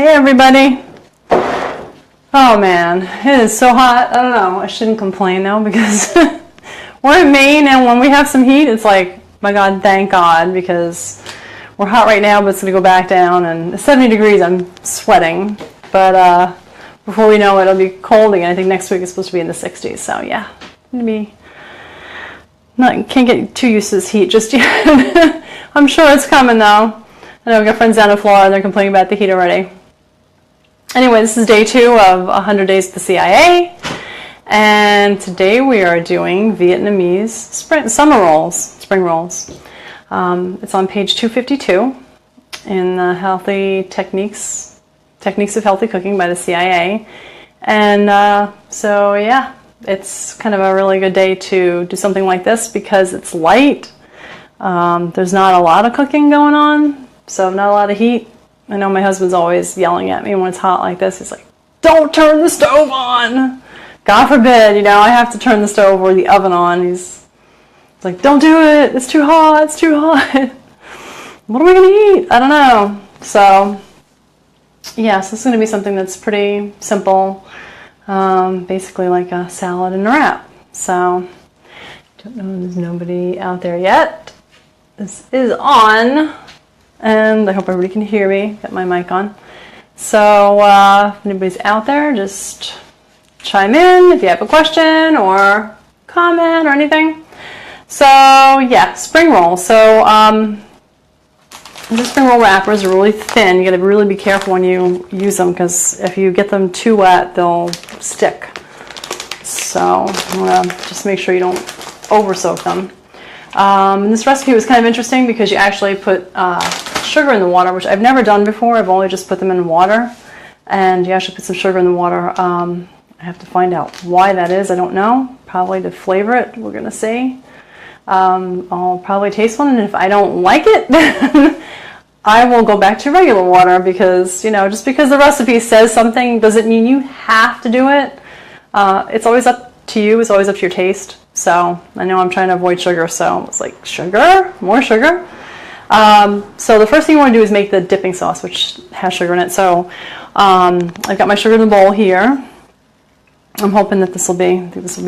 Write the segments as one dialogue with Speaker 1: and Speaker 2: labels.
Speaker 1: Hey everybody. Oh man, it is so hot. I don't know. I shouldn't complain though because we're in Maine and when we have some heat, it's like, my God, thank God, because we're hot right now, but it's going to go back down and it's 70 degrees. I'm sweating. But before we know it, it'll be cold again. I think next week it's supposed to be in the 60s. So yeah, can't get too used to this heat just yet. I'm sure it's coming though. I know I've got friends down in Florida and they're complaining about the heat already. Anyway, this is day 2 of 100 Days at the CIA. And today we are doing Vietnamese spring rolls. It's on page 252 in the Healthy Techniques of Healthy Cooking by the CIA. And so yeah, it's kind of a really good day to do something like this because it's light. There's not a lot of cooking going on, so not a lot of heat. I know my husband's always yelling at me when it's hot like this. He's like, don't turn the stove on. God forbid, I have to turn the stove or the oven on. He's like, don't do it. It's too hot. It's too hot. What are we going to eat? I don't know. So, yeah, so this is going to be something that's pretty simple. Basically like a salad and a wrap. So, don't know, there's nobody out there yet. This is on. And I hope everybody can hear me. Got my mic on. So if anybody's out there, just chime in if you have a question or comment or anything. So yeah, spring roll. So the spring roll wrappers are really thin. You got to really be careful when you use them because if you get them too wet, they'll stick. So I'm gonna just make sure you don't over soak them. This recipe was kind of interesting because you actually put sugar in the water, which I've never done before. I've only just put them in water, and you actually put some sugar in the water. I have to find out why that is. I don't know. Probably to flavor it. We're gonna see. I'll probably taste one, and if I don't like it, then I will go back to regular water because just because the recipe says something doesn't mean you have to do it. It's always up to you. It's always up to your taste. So I know I'm trying to avoid sugar, so it's like sugar, more sugar. So the first thing you want to do is make the dipping sauce, which has sugar in it. So I've got my sugar in the bowl here. I'm hoping that this will be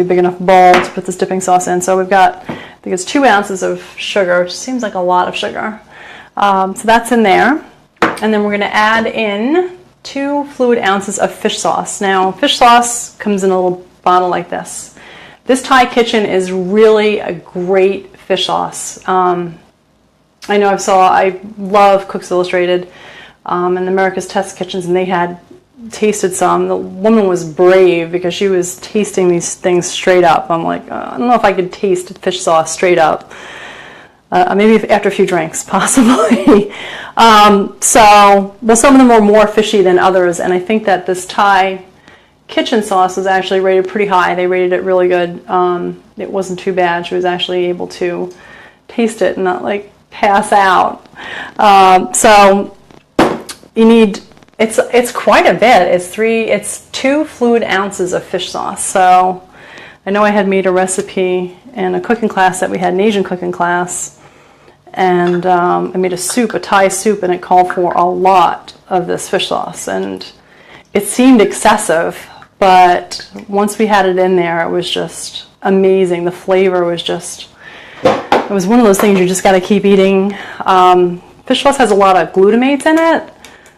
Speaker 1: big enough bowl to put this dipping sauce in. So we've got, I think it's 2 ounces of sugar, which seems like a lot of sugar. So that's in there. And then we're going to add in 2 fluid ounces of fish sauce. Now, fish sauce comes in a little bottle like this. This Thai Kitchen is really a great fish sauce. I know I love Cooks Illustrated and America's Test Kitchens, and they had tasted some. The woman was brave because she was tasting these things straight up. I'm like, I don't know if I could taste fish sauce straight up. Maybe after a few drinks, possibly. Some of them were more fishy than others, and I think that this Thai Kitchen sauce was actually rated pretty high. They rated it really good. It wasn't too bad. She was actually able to taste it and not like pass out. So you need, it's quite a bit. It's 2 fluid ounces of fish sauce. So I know I had made a recipe in a cooking class that we had, an Asian cooking class, and I made a Thai soup, and it called for a lot of this fish sauce, and it seemed excessive. But once we had it in there, it was just amazing. The flavor was just, it was one of those things you just got to keep eating. Fish sauce has a lot of glutamates in it,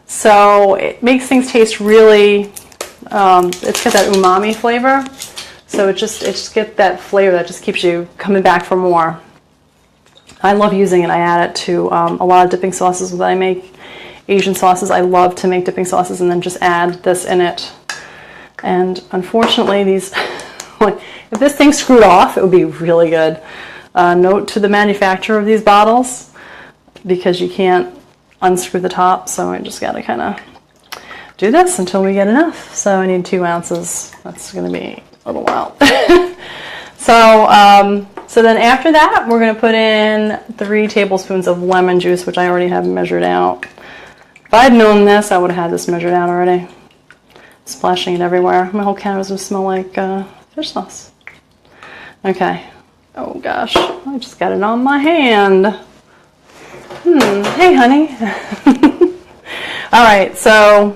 Speaker 1: so it makes things taste really, it's got that umami flavor. So it just gets that flavor that just keeps you coming back for more. I love using it. I add it to a lot of dipping sauces that I make. Asian sauces, I love to make dipping sauces and then just add this in it. And unfortunately, these, if this thing screwed off, it would be really good. Note to the manufacturer of these bottles, because you can't unscrew the top, so I just got to kind of do this until we get enough. So I need 2 ounces. That's going to be a little while. So then after that, we're going to put in 3 tablespoons of lemon juice, which I already have measured out. If I'd known this, I would have had this measured out already. Splashing it everywhere. My whole canvas would smell like fish sauce. Okay. Oh gosh, I just got it on my hand. Hey honey. All right, so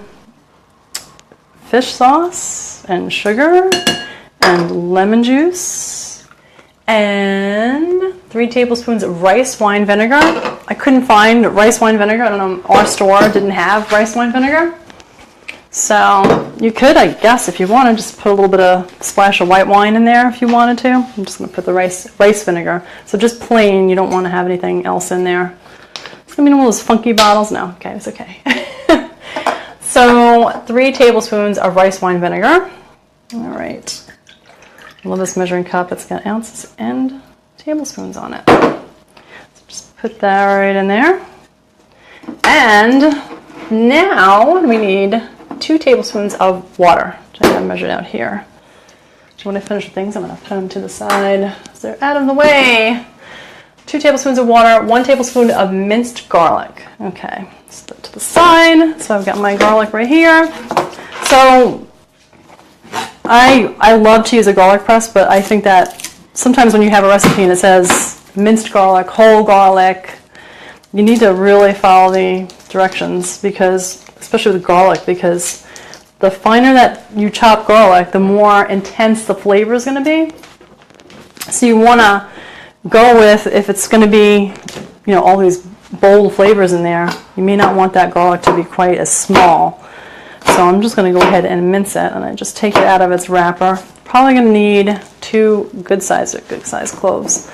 Speaker 1: fish sauce and sugar and lemon juice and 3 tablespoons of rice wine vinegar. I couldn't find rice wine vinegar. I don't know, our store didn't have rice wine vinegar. So you could, I guess, if you want to, just put a little bit of splash of white wine in there if you wanted to. I'm just going to put the rice vinegar. So just plain, you don't want to have anything else in there. It's going to be one of those funky bottles. No, okay, it's okay. So 3 tablespoons of rice wine vinegar. All right. I love this measuring cup. It's got ounces and tablespoons on it. So just put that right in there. And now we need 2 tablespoons of water, which I have measured out here. So when I finish with things, I'm going to put them to the side so they're out of the way. 2 tablespoons of water, 1 tablespoon of minced garlic. Okay, set to the side. So I've got my garlic right here. So I love to use a garlic press, but I think that sometimes when you have a recipe and it says minced garlic, whole garlic, you need to really follow the directions, because especially with garlic, because the finer that you chop garlic, the more intense the flavor is going to be. So you want to go with, if it's going to be, you know, all these bold flavors in there, you may not want that garlic to be quite as small. So I'm just going to go ahead and mince it, and I just take it out of its wrapper. Probably going to need 2 good sized cloves.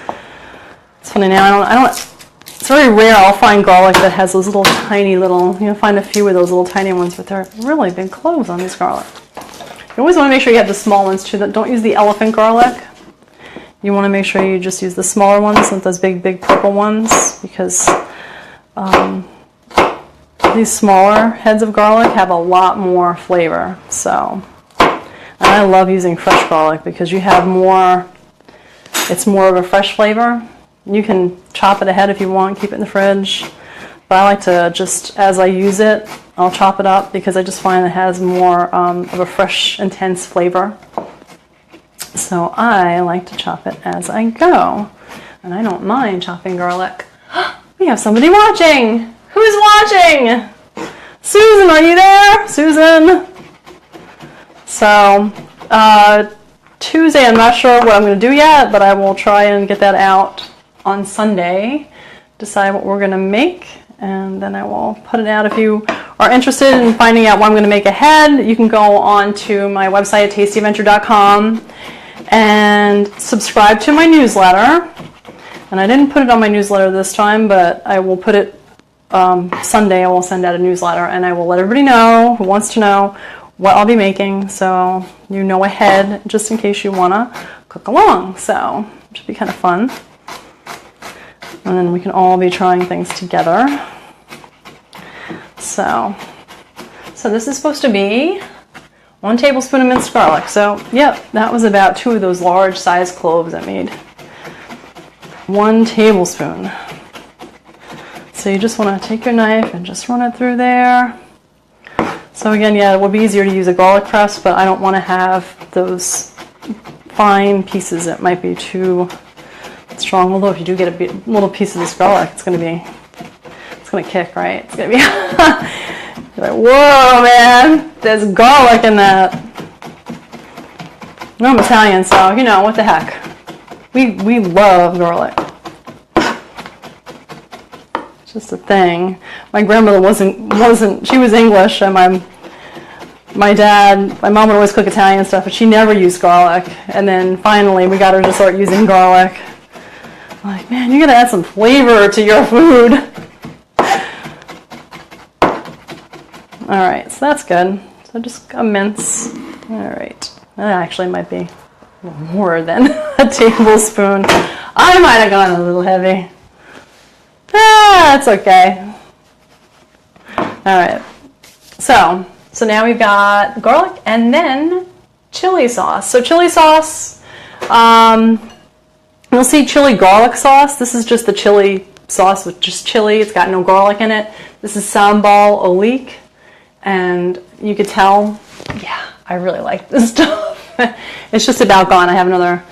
Speaker 1: It's funny now, I don't. It's very rare I'll find garlic that has those little tiny little, you'll find a few of those little tiny ones, but they're really big cloves on these garlic. You always want to make sure you have the small ones too. Don't use the elephant garlic. You want to make sure you just use the smaller ones, not those big purple ones, because these smaller heads of garlic have a lot more flavor. So, and I love using fresh garlic because you have more, it's more of a fresh flavor. You can chop it ahead if you want, keep it in the fridge. But I like to just, as I use it, I'll chop it up because I just find it has more of a fresh, intense flavor. So I like to chop it as I go. And I don't mind chopping garlic. We have somebody watching! Who's watching? Susan, are you there? Susan? So, Tuesday, I'm not sure what I'm going to do yet, but I will try and get that out on Sunday, decide what we're going to make, and then I will put it out. If you are interested in finding out what I'm going to make ahead, you can go on to my website at tastyadventure.com and subscribe to my newsletter. And I didn't put it on my newsletter this time, but I will put it Sunday. I will send out a newsletter, and I will let everybody know who wants to know what I'll be making, so you know ahead, just in case you want to cook along. So it should be kind of fun. And then we can all be trying things together. So this is supposed to be 1 tablespoon of minced garlic. So, yep, that was about 2 of those large size cloves I made. 1 tablespoon. So you just want to take your knife and just run it through there. So again, yeah, it would be easier to use a garlic press, but I don't want to have those fine pieces. It might be too strong, although if you do get a little piece of this garlic, it's going to kick, right? It's going to be you're like, whoa, man, there's garlic in that. No, I'm Italian, so, you know, what the heck. We love garlic. It's just a thing. My grandmother wasn't, she was English, and my mom would always cook Italian stuff, but she never used garlic. And then finally, we got her to start using garlic. I'm like, man, you gotta add some flavor to your food. All right, so that's good. So just a mince. All right, that actually might be a little more than a tablespoon. I might have gone a little heavy. That's okay. All right, so now we've got garlic and then chili sauce. So chili sauce, you'll see chili garlic sauce. This is just the chili sauce with just chili. It's got no garlic in it. This is sambal olik, and you could tell, yeah, I really like this stuff. It's just about gone. I have another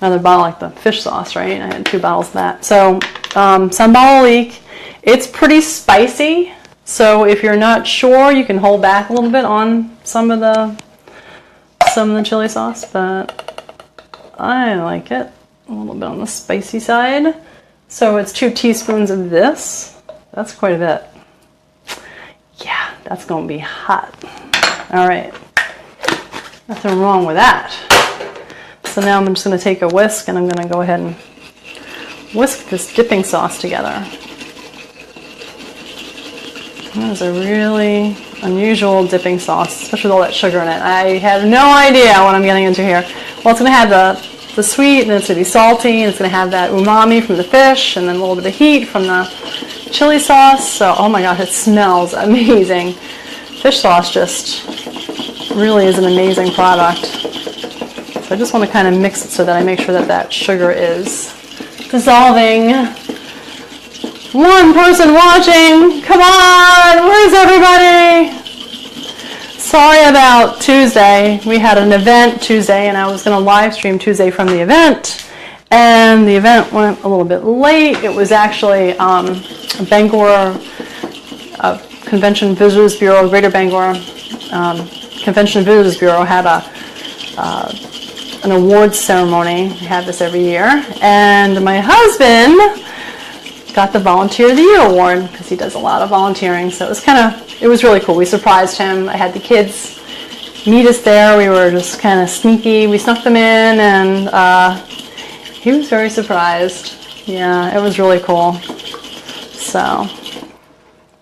Speaker 1: bottle, like the fish sauce, right? I had 2 bottles of that. So sambal olik, it's pretty spicy. So if you're not sure, you can hold back a little bit on some of the some of the chili sauce, but I like it a little bit on the spicy side. So it's 2 teaspoons of this. That's quite a bit. Yeah, that's gonna be hot. All right, nothing wrong with that. So now I'm just gonna take a whisk and I'm gonna go ahead and whisk this dipping sauce together. That is a really unusual dipping sauce, especially with all that sugar in it. I have no idea what I'm getting into here. Well, it's gonna have the sweet, and it's gonna be salty, and it's gonna have that umami from the fish, and then a little bit of heat from the chili sauce. So, oh my gosh, it smells amazing. Fish sauce just really is an amazing product. So I just want to kind of mix it so that I make sure that that sugar is dissolving. One person watching, come on, where's everybody? Sorry about Tuesday. We had an event Tuesday, and I was going to live stream Tuesday from the event, and the event went a little bit late. It was actually Bangor Convention Visitors Bureau, Greater Bangor Convention and Visitors Bureau had an awards ceremony. We have this every year, and my husband got the Volunteer of the Year award because he does a lot of volunteering. So it was really cool. We surprised him. I had the kids meet us there. We were just kind of sneaky. We snuck them in, and he was very surprised. Yeah, it was really cool. So,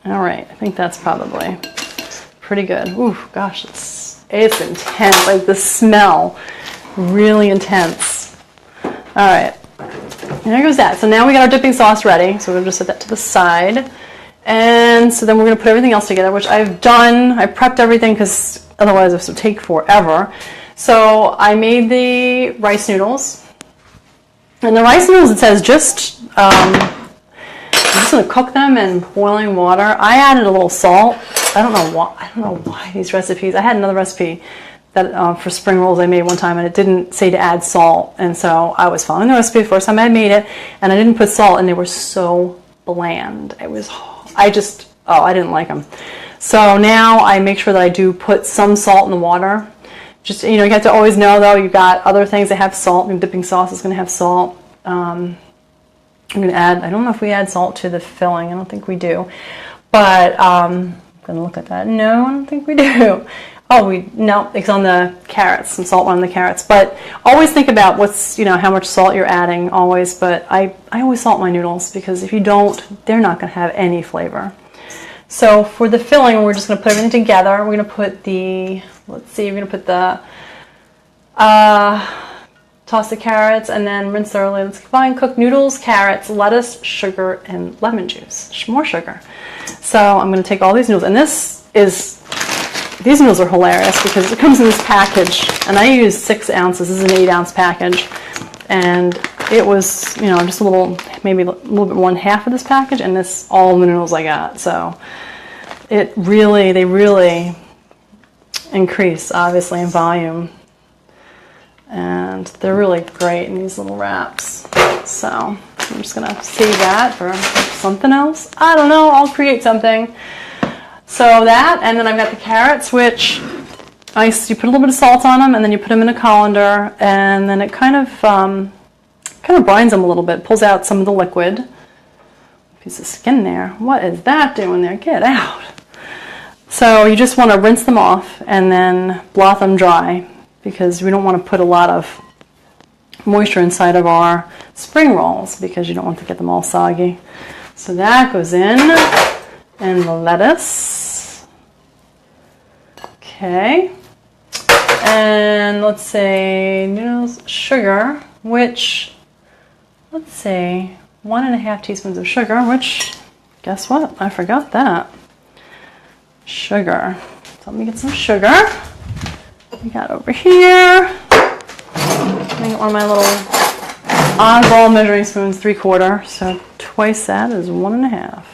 Speaker 1: all right, I think that's probably pretty good. Ooh, gosh, it's intense. Like the smell, really intense. All right. There goes that. So now we got our dipping sauce ready. So we're going to just set that to the side. And so then we're going to put everything else together, which I've done. I prepped everything because otherwise this would take forever. So I made the rice noodles. And the rice noodles, it says I'm just going to cook them in boiling water. I added a little salt. I don't know why these recipes. I had another recipe that for spring rolls I made one time, and it didn't say to add salt, and so I was following the recipe the first time I made it, and I didn't put salt, and they were so bland. I didn't like them. So now I make sure that I do put some salt in the water. Just, you have to always know, though, you've got other things that have salt, and dipping sauce is going to have salt. I'm going to add, I don't know if we add salt to the filling. I don't think we do, but I'm going to look at that. No, I don't think we do. Oh, no, it's on the carrots, some salt on the carrots. But always think about how much salt you're adding always. But I always salt my noodles because if you don't, they're not going to have any flavor. So for the filling, we're just going to put everything together. We're going to put we're going to put the, toss the carrots and then rinse thoroughly. Let's combine cooked noodles, carrots, lettuce, sugar, and lemon juice. More sugar. So I'm going to take all these noodles, and these noodles are hilarious because it comes in this package, and I use 6 ounces. This is an 8-ounce package, and it was, just maybe a little bit more than half of this package, and this all the noodles I got. So they really increase, obviously, in volume, and they're really great in these little wraps. So I'm just gonna save that for something else. I don't know. I'll create something. So that, and then I've got the carrots, which you put a little bit of salt on them, and then you put them in a colander, and then it kind of brines them a little bit, pulls out some of the liquid. Piece of skin there. What is that doing there? Get out. So you just want to rinse them off and then blot them dry because we don't want to put a lot of moisture inside of our spring rolls because you don't want to get them all soggy. So that goes in. And the lettuce. Okay. And let's say noodles, sugar, which, let's say 1.5 teaspoons of sugar, which, guess what? I forgot that. Sugar. So let me get some sugar. We got over here. I got one of my little oddball measuring spoons, 3/4. So twice that is 1.5.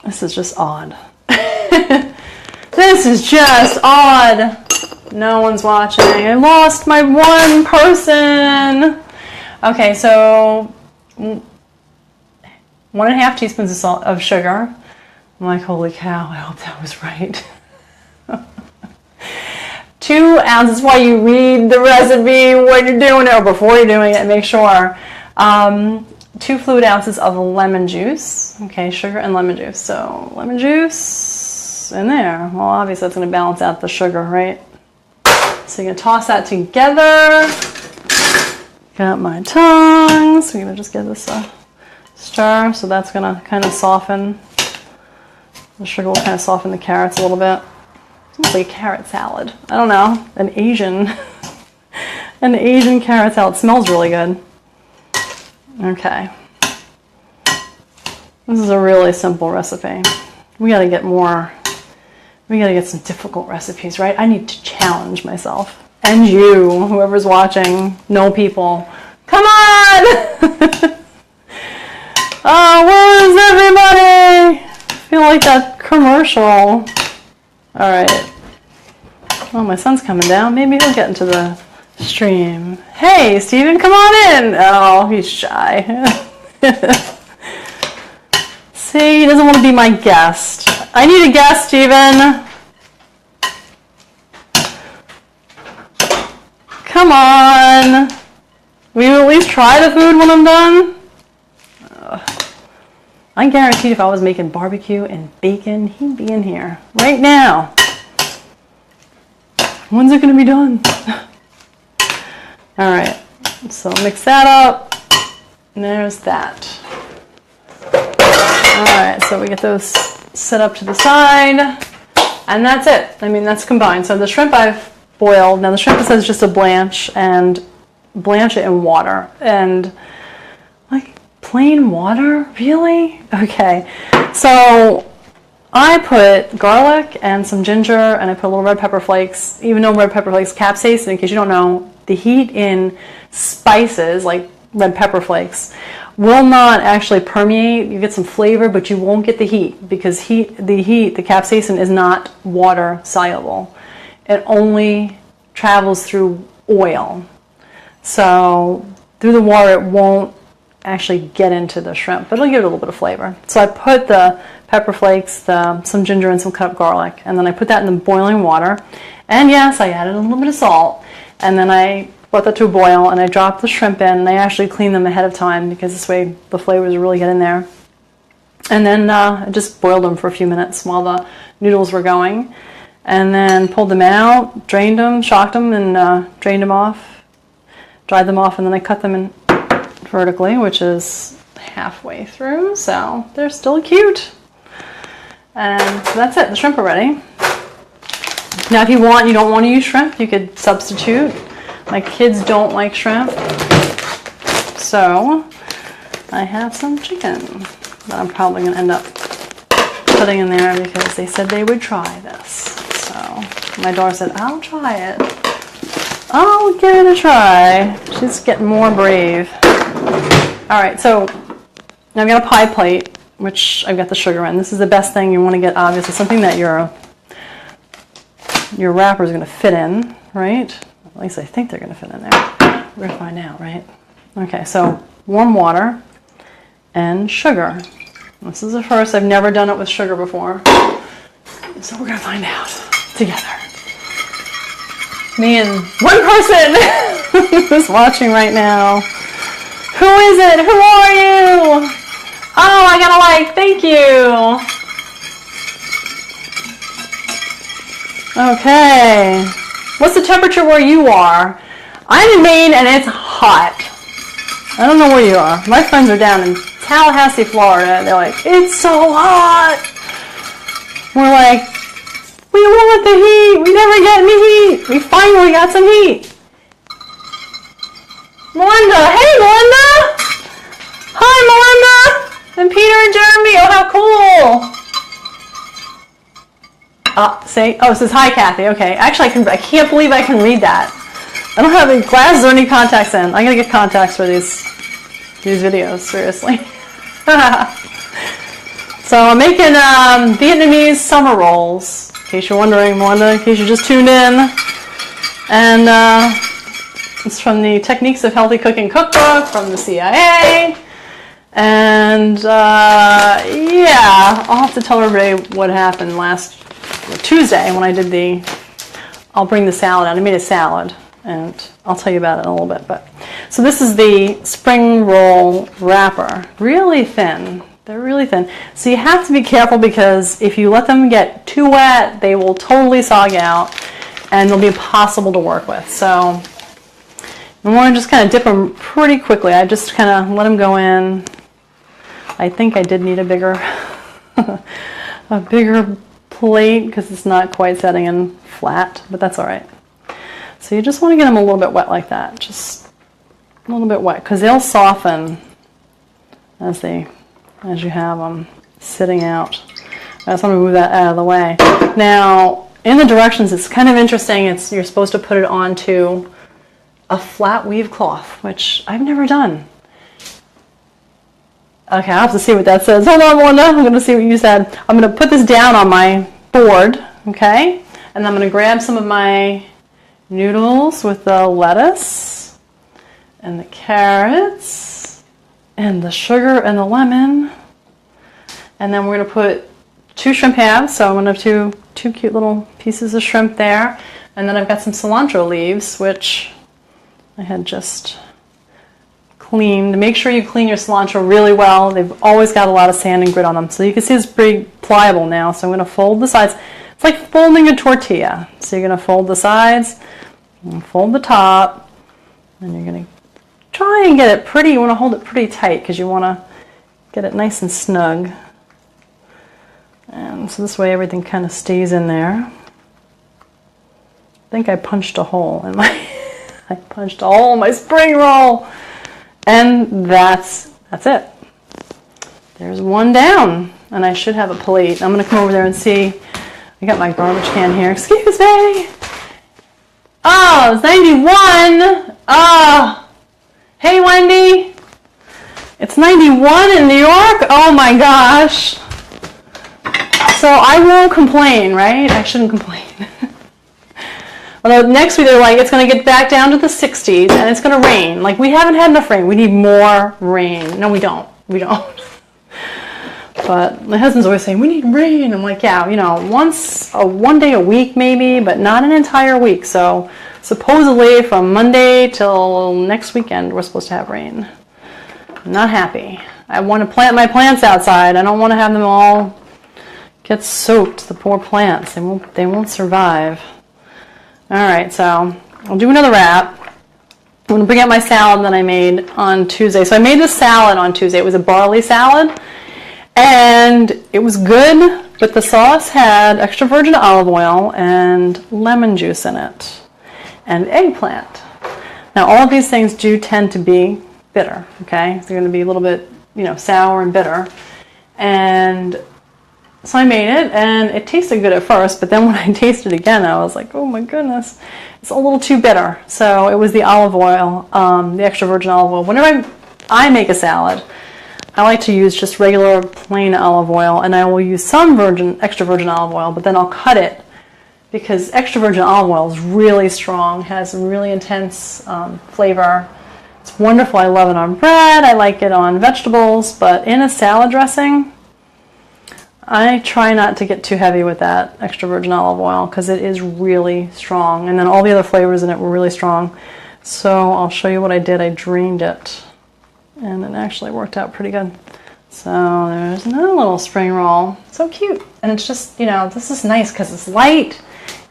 Speaker 1: This is just odd. This is just odd. No one's watching. I lost my one person. Okay, so 1.5 teaspoons of sugar. I'm like, holy cow, I hope that was right. 2 ounces. That's why you read the recipe when you're doing it or before you're doing it, and make sure. 2 fluid ounces of lemon juice. Okay, sugar and lemon juice. So lemon juice in there. Well, obviously that's going to balance out the sugar, right? So you're going to toss that together. Got my tongs. We're going to just give this a stir. So that's going to kind of soften. The sugar will kind of soften the carrots a little bit. It's almost like a carrot salad. I don't know. An Asian carrot salad. It smells really good. Okay. This is a really simple recipe. We got to get some difficult recipes, right? I need to challenge myself. And you, whoever's watching, know people. Come on! Oh, where is everybody? I feel like that commercial. All right. Well, my son's coming down. Maybe he'll get into the stream. Hey, Steven, come on in. Oh, he's shy. See, he doesn't want to be my guest. I need a guest, Steven. Come on. Will you at least try the food when I'm done? I guaranteed if I was making barbecue and bacon, he'd be in here right now. When's it going to be done? All right, so mix that up. And there's that. All right, so we get those set up to the side. And that's it. I mean, that's combined. So the shrimp I've boiled. Now the shrimp, it says just a blanch, and blanch it in water. And like plain water? Really? Okay. So I put garlic and some ginger, and I put a little red pepper flakes. Even though red pepper flakes capsaicin, in case you don't know, the heat in spices like red pepper flakes will not actually permeate. You get some flavor, but you won't get the heat, because the capsaicin is not water soluble. It only travels through oil. So through the water, it won't actually get into the shrimp, but it'll give it a little bit of flavor. So I put the pepper flakes, some ginger, and some cut up garlic, and then I put that in the boiling water. And yes, I added a little bit of salt, and then I brought that to a boil, and I dropped the shrimp in, and I actually cleaned them ahead of time, because this way the flavors really get in there. And then I just boiled them for a few minutes while the noodles were going, and then pulled them out, drained them, shocked them, and drained them off, dried them off, and then I cut them in vertically, which is halfway through, so they're still cute. And so that's it. The shrimp are ready. Now, if you don't want to use shrimp, you could substitute. My kids don't like shrimp, so I have some chicken that I'm probably going to end up putting in there, because they said they would try this. So my daughter said, I'll try it. I'll give it a try. She's getting more brave. All right, so now I've got a pie plate, which I've got the sugar in. This is the best thing you want to get, obviously, something that your wrapper is going to fit in, right? At least I think they're going to fit in there. We're going to find out, right? Okay, so warm water and sugar. This is the first. I've never done it with sugar before. So we're going to find out together. Me and one person who's watching right now. Who is it? Who are you? Oh, I got a like. Thank you. Okay. What's the temperature where you are? I'm in Maine, and it's hot. I don't know where you are. My friends are down in Tallahassee, Florida. They're like, it's so hot. We're like, we want the heat. We never get any heat. We finally got some heat. Melinda. Hey, Melinda. Hi, Melinda. And Peter and Jeremy. Oh, how cool. Oh, it says hi, Kathy. Okay. Actually, I can't believe I can read that. I don't have any glasses or any contacts in. I gotta get contacts for these videos, seriously. So I'm making Vietnamese summer rolls, in case you're wondering, Melinda, in case you just tuned in. And it's from the Techniques of Healthy Cooking cookbook from the CIA. And yeah, I'll have to tell everybody what happened last Tuesday when I did the I'll bring the salad out. I made a salad, and I'll tell you about it in a little bit. But so this is the spring roll wrapper. Really thin. They're really thin. So you have to be careful because if you let them get too wet, they will totally sog out, and they'll be impossible to work with. So I want to just kind of dip them pretty quickly. I just kind of let them go in. I think I did need a bigger, a bigger plate because it's not quite setting in flat, but that's all right. So you just want to get them a little bit wet like that, just a little bit wet, because they'll soften as you have them sitting out. I just want to move that out of the way. Now, in the directions, it's kind of interesting. You're supposed to put it onto a flat weave cloth, which I've never done. Okay, I'll have to see what that says. Hold on, Wanda. I'm going to see what you said. I'm going to put this down on my board, okay? And I'm going to grab some of my noodles with the lettuce and the carrots and the sugar and the lemon. And then we're going to put 2 shrimp halves. So I'm going to have two cute little pieces of shrimp there. And then I've got some cilantro leaves, which I had just cleaned. Make sure you clean your cilantro really well. They've always got a lot of sand and grit on them. So you can see it's pretty pliable now. So I'm going to fold the sides. It's like folding a tortilla. So you're going to fold the sides, and fold the top, and you're going to try and get it pretty. You want to hold it pretty tight because you want to get it nice and snug. And so this way everything kind of stays in there. I think I punched a hole in my I punched a hole in my spring roll. And that's it. There's one down, and I should have a plate. I'm going to come over there and see. I got my garbage can here. Excuse me. Oh, it's 91. Oh, hey, Wendy. It's 91 in New York? Oh, my gosh. So I won't complain, right? I shouldn't complain. Although next week they're like, it's going to get back down to the 60s and it's going to rain. Like, we haven't had enough rain. We need more rain. No, we don't. We don't. But my husband's always saying, we need rain. I'm like, yeah, you know, one day a week maybe, but not an entire week. So supposedly from Monday till next weekend, we're supposed to have rain. I'm not happy. I want to plant my plants outside. I don't want to have them all get soaked, the poor plants. They won't survive. All right, so I'll do another wrap. I'm going to bring out my salad that I made on Tuesday. So I made this salad on Tuesday. It was a barley salad, and it was good, but the sauce had extra virgin olive oil and lemon juice in it, and eggplant. Now, all of these things do tend to be bitter, okay? They're going to be a little bit, you know, sour and bitter. And so I made it, and it tasted good at first, but then when I tasted it again, I was like, oh my goodness, it's a little too bitter. So it was the olive oil, the extra virgin olive oil. Whenever I make a salad, I like to use just regular plain olive oil, and I will use some extra virgin olive oil, but then I'll cut it because extra virgin olive oil is really strong, has a really intense flavor. It's wonderful. I love it on bread. I like it on vegetables, but in a salad dressing, I try not to get too heavy with that extra virgin olive oil because it is really strong. And then all the other flavors in it were really strong. So I'll show you what I did. I drained it, and it actually worked out pretty good. So there's another little spring roll. So cute. And it's just, you know, this is nice because it's light,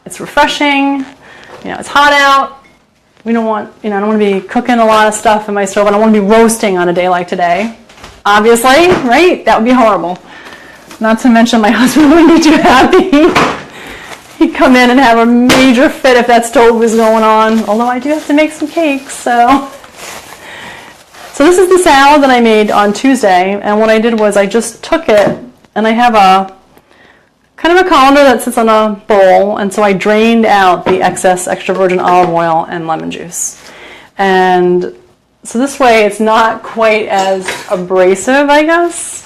Speaker 1: it's refreshing, you know, it's hot out. We don't want, you know, I don't want to be cooking a lot of stuff in my stove. I don't want to be roasting on a day like today. Obviously, right? That would be horrible. Not to mention my husband wouldn't be too happy. He'd come in and have a major fit if that stove was going on. Although I do have to make some cakes, so. So this is the salad that I made on Tuesday, and what I did was I just took it, and I have a kind of a colander that sits on a bowl, and so I drained out the excess extra virgin olive oil and lemon juice. And so this way it's not quite as abrasive, I guess.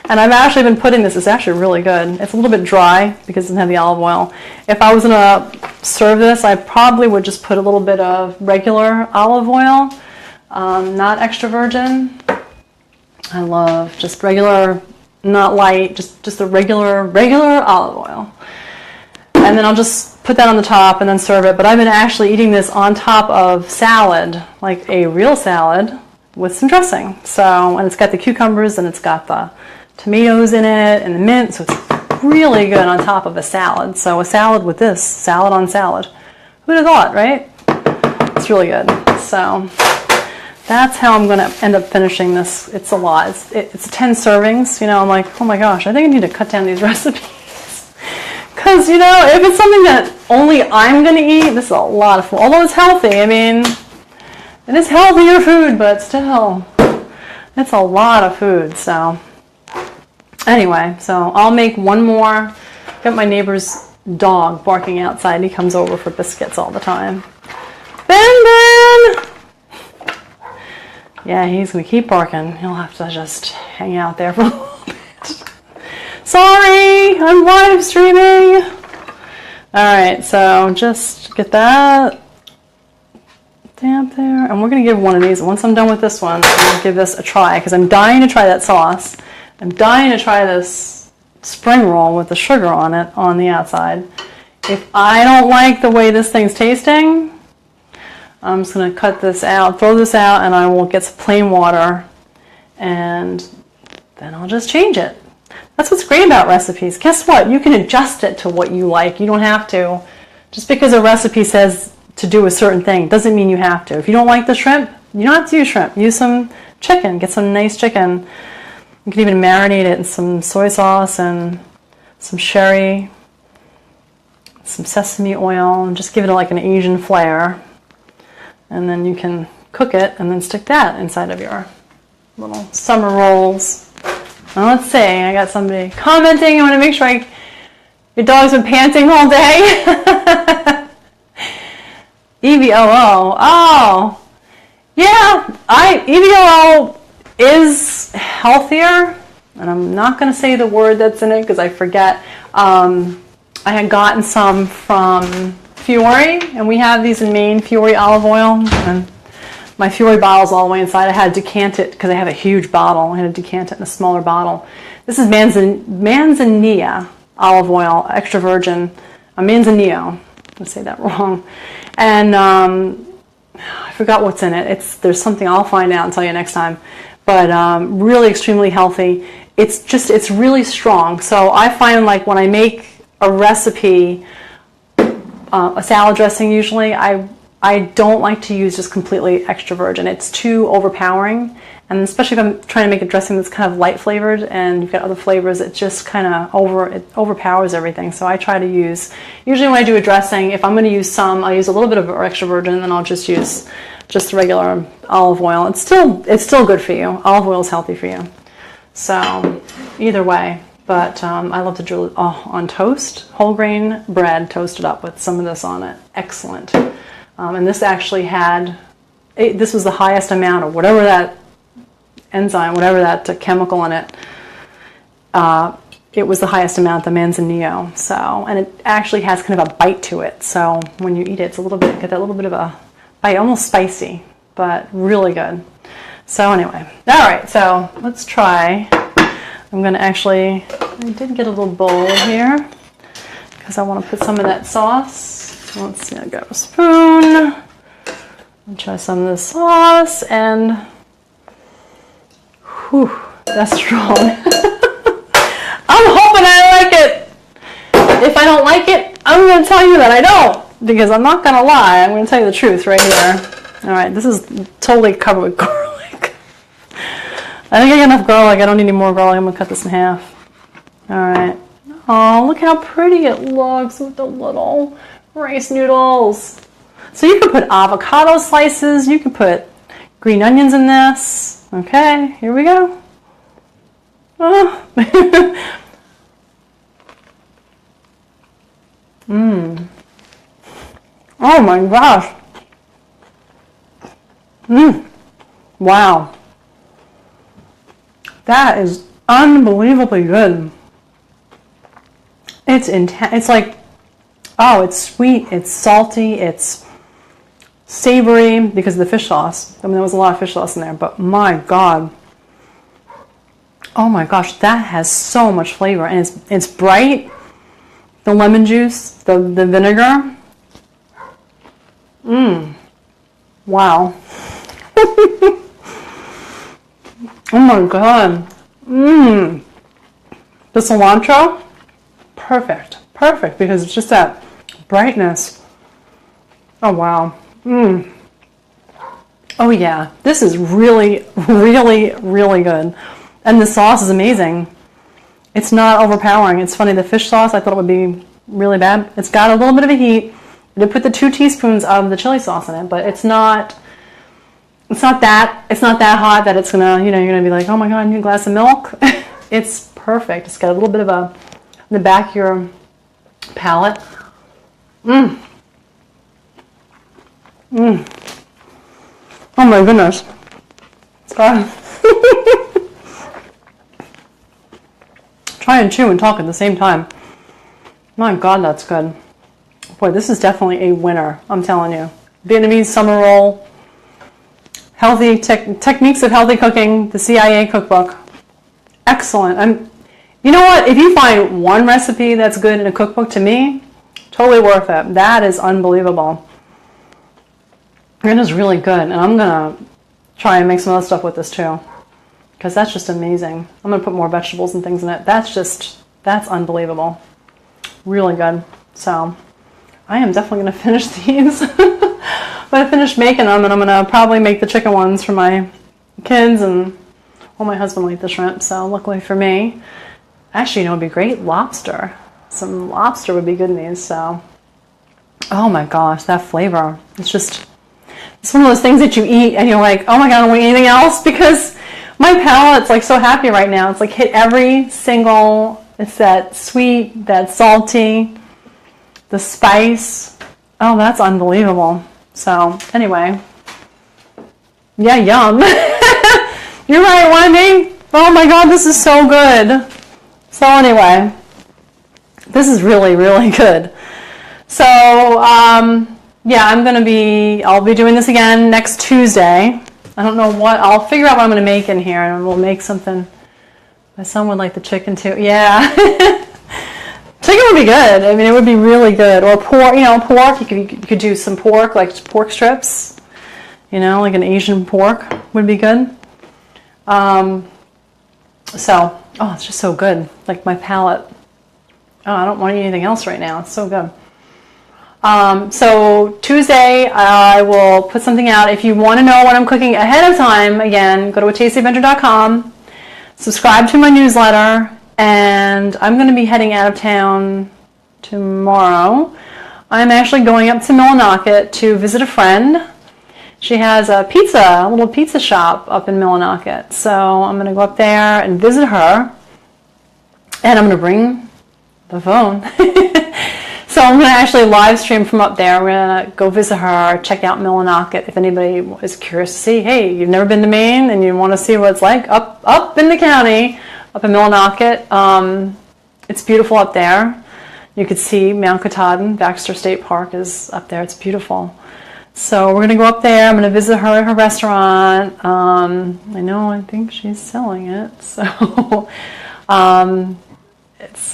Speaker 1: And I've actually been putting this, it's actually really good. It's a little bit dry because it doesn't have the olive oil. If I was going to serve this, I probably would just put a little bit of regular olive oil, not extra virgin. I love just regular, not light, just the regular olive oil. And then I'll just put that on the top and then serve it. But I've been actually eating this on top of salad, like a real salad with some dressing. So, and it's got the cucumbers and it's got the tomatoes in it and the mint. So it's really good on top of a salad. So a salad with this, salad on salad. Who'd have thought, right? It's really good. So that's how I'm going to end up finishing this. It's a lot. It's 10 servings. You know, I'm like, oh my gosh, I think I need to cut down these recipes. Because, you know, if it's something that only I'm going to eat, this is a lot of food. Although it's healthy, I mean, it is healthier food, but still, it's a lot of food. So, anyway, so I'll make one more. Got my neighbor's dog barking outside. He comes over for biscuits all the time. Ben! Yeah, he's going to keep barking. He'll have to just hang out there for a little bit. Sorry, I'm live streaming. All right, so just get that damp there. And we're going to give one of these. Once I'm done with this one, I'm going to give this a try because I'm dying to try that sauce. I'm dying to try this spring roll with the sugar on it on the outside. If I don't like the way this thing's tasting, I'm just going to cut this out, throw this out, and I will get some plain water, and then I'll just change it. That's what's great about recipes. Guess what? You can adjust it to what you like. You don't have to. Just because a recipe says to do a certain thing doesn't mean you have to. If you don't like the shrimp, you don't have to use shrimp. Use some chicken. Get some nice chicken. You can even marinate it in some soy sauce and some sherry, some sesame oil, and just give it like an Asian flair. And then you can cook it and then stick that inside of your little summer rolls. Now let's see, I got somebody commenting. I want to make sure your dog's been panting all day. EVOO. Oh, yeah, EVOO is healthier. And I'm not going to say the word that's in it because I forget. I had gotten some from Fiore, and we have these in Maine, Fiore olive oil. And my Fiore bottle's all the way inside. I had to decant it because I have a huge bottle. I had to decant it in a smaller bottle. This is Manzanilla olive oil, extra virgin. Manzanillo. Let's say that wrong. And I forgot what's in it. There's something I'll find out and tell you next time. But really extremely healthy. It's really strong. So I find like when I make a recipe, a salad dressing usually, I don't like to use just completely extra virgin. It's too overpowering, and especially if I'm trying to make a dressing that's kind of light flavored and you've got other flavors, it just kind of overpowers everything. So I try to use, usually when I do a dressing, if I'm going to use some, I'll use a little bit of extra virgin, and then I'll just use just regular olive oil. It's still good for you. Olive oil is healthy for you. So either way. But I love to do it on toast, whole grain bread, toasted up with some of this on it. Excellent. And this actually this was the highest amount of whatever that enzyme, whatever that chemical in it. It was the highest amount, the Manzanillo. So, and it actually has kind of a bite to it. So when you eat it, it's get that little bit of a bite, almost spicy, but really good. So anyway, all right. So let's try. I'm going to I did get a little bowl here because I want to put some of that sauce. Let's see, I got a spoon. I'll try some of this sauce, and whew, that's strong. I'm hoping I like it. If I don't like it, I'm going to tell you that I don't, because I'm not going to lie. I'm going to tell you the truth right here. All right, this is totally covered with garlic. I think I got enough garlic. I don't need any more garlic. I'm going to cut this in half. All right. Oh, look how pretty it looks with the little rice noodles. So you can put avocado slices. You can put green onions in this. Okay, here we go. Oh. Oh my gosh. Wow. That is unbelievably good. It's intense. It's like, oh, it's sweet, it's salty, it's savory because of the fish sauce. I mean, there was a lot of fish sauce in there, but my God. Oh my gosh, that has so much flavor, and it's bright, the lemon juice, the vinegar. Wow. Oh my God. The cilantro, perfect, perfect, because it's just that brightness. Oh wow. Oh yeah, this is really, really, really good. And the sauce is amazing. It's not overpowering. It's funny, the fish sauce, I thought it would be really bad. It's got a little bit of a heat. I did put the 2 teaspoons of the chili sauce in it, but it's not that hot that it's gonna, you're gonna be like, oh my God, I need a glass of milk. It's perfect. It's got a little bit of in the back of your palate. Oh my goodness. Try and chew and talk at the same time. My God, that's good. Boy, this is definitely a winner, I'm telling you. Vietnamese summer roll, healthy techniques of healthy cooking, the CIA cookbook. Excellent. You know what? If you find one recipe that's good in a cookbook, to me, totally worth it. That is unbelievable. It is really good, and I'm gonna try and make some other stuff with this too, because that's just amazing. I'm gonna put more vegetables and things in it. That's unbelievable. Really good. So I am definitely gonna finish these. I'm gonna finish making them, and I'm gonna probably make the chicken ones for my kids, and well, my husband liked the shrimp, so luckily for me. Actually, it would be great lobster. Some lobster would be good in these, so. Oh my gosh, that flavor. It's one of those things that you eat and you're like, oh my God, I don't want anything else, because my palate's like so happy right now. It's like hit every single, it's that sweet, that salty, the spice. Oh, that's unbelievable. So anyway, yeah, yum. You're right, Wendy. Oh my God, this is so good. So anyway, this is really, really good. So yeah, I'll be doing this again next Tuesday. I don't know what, I'll figure out what I'm going to make in here, and we'll make something. My son would like the chicken too. Yeah. Chicken would be good. I mean, it would be really good. Or pork, pork. You could do some pork, like pork strips. Like an Asian pork would be good. So, it's just so good. Like my palate. Oh, I don't want anything else right now. It's so good. So Tuesday, I will put something out. If you want to know what I'm cooking ahead of time, again, go to atastyadventure.com, subscribe to my newsletter, and I'm going to be heading out of town tomorrow. I'm actually going up to Millinocket to visit a friend. She has a little pizza shop up in Millinocket. So I'm going to go up there and visit her, and I'm going to bring the phone. So I'm going to actually live stream from up there. We're going to go visit her, check out Millinocket. If anybody is curious to see, hey, you've never been to Maine and you want to see what it's like up in the county, up in Millinocket. It's beautiful up there. You could see Mount Katahdin. Baxter State Park is up there. It's beautiful. So we're going to go up there. I'm going to visit her at her restaurant. I think she's selling it. So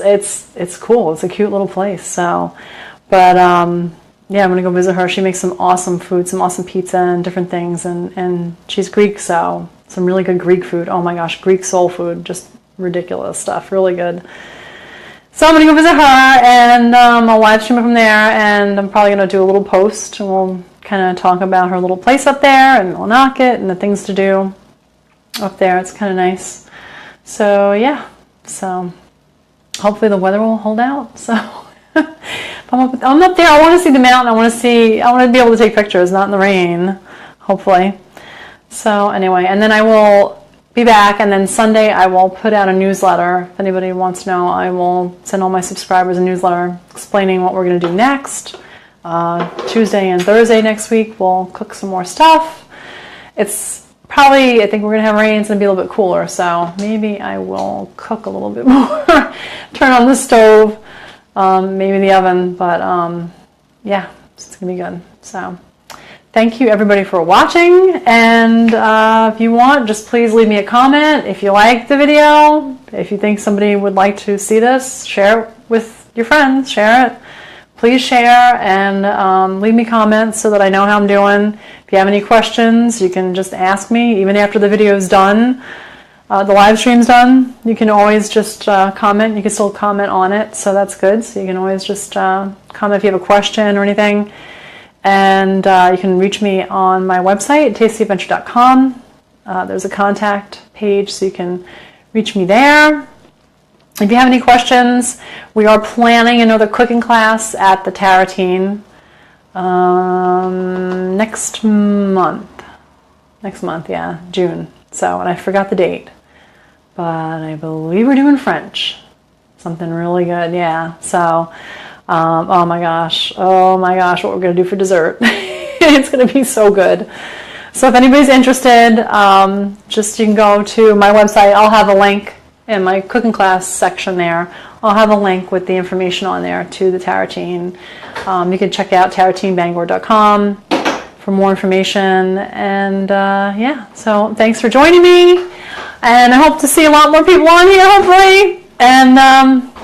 Speaker 1: it's cool. It's a cute little place. So, but yeah, I'm gonna go visit her. She makes some awesome food, some awesome pizza and different things, and she's Greek, so some really good Greek food. Oh my gosh, Greek soul food, just ridiculous stuff, really good. So I'm gonna go visit her, and I'll live stream it from there, and I'm probably gonna do a little post, and we'll kind of talk about her little place up there and Millinocket and the things to do up there. It's kind of nice. So yeah, so. Hopefully the weather will hold out. So I'm up there. I want to see the mountain. I want to be able to take pictures, not in the rain, hopefully. So anyway, and then I will be back, and then Sunday I will put out a newsletter. If anybody wants to know, I will send all my subscribers a newsletter explaining what we're going to do next. Tuesday and Thursday next week we'll cook some more stuff. I think we're going to have rain. It's going to be a little bit cooler, so maybe I will cook a little bit more. Turn on the stove, maybe the oven, but yeah, it's going to be good. So thank you everybody for watching, and if you want, just please leave me a comment. If you like the video, if you think somebody would like to see this, share it with your friends, share it. Please share and leave me comments so that I know how I'm doing. If you have any questions, you can just ask me, even after the video is done. The live stream's done, you can always just comment. You can still comment on it, so that's good. So you can always just comment if you have a question or anything. And you can reach me on my website, tastyadventure.com. There's a contact page, so you can reach me there. If you have any questions, we are planning another cooking class at the Tarotine next month. Next month, yeah, June. So, and I forgot the date. But I believe we're doing French. Something really good, yeah. So, oh my gosh, what we're going to do for dessert. It's going to be so good. So if anybody's interested, just you can go to my website. I'll have a link in my cooking class section there. I'll have a link with the information on there to the Tarotine. You can check out tarotinebangor.com for more information. And yeah, so thanks for joining me. And I hope to see a lot more people on here, hopefully. And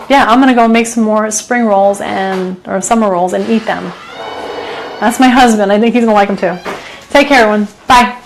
Speaker 1: yeah, I'm going to go make some more spring rolls or summer rolls and eat them. That's my husband. I think he's going to like them too. Take care, everyone. Bye.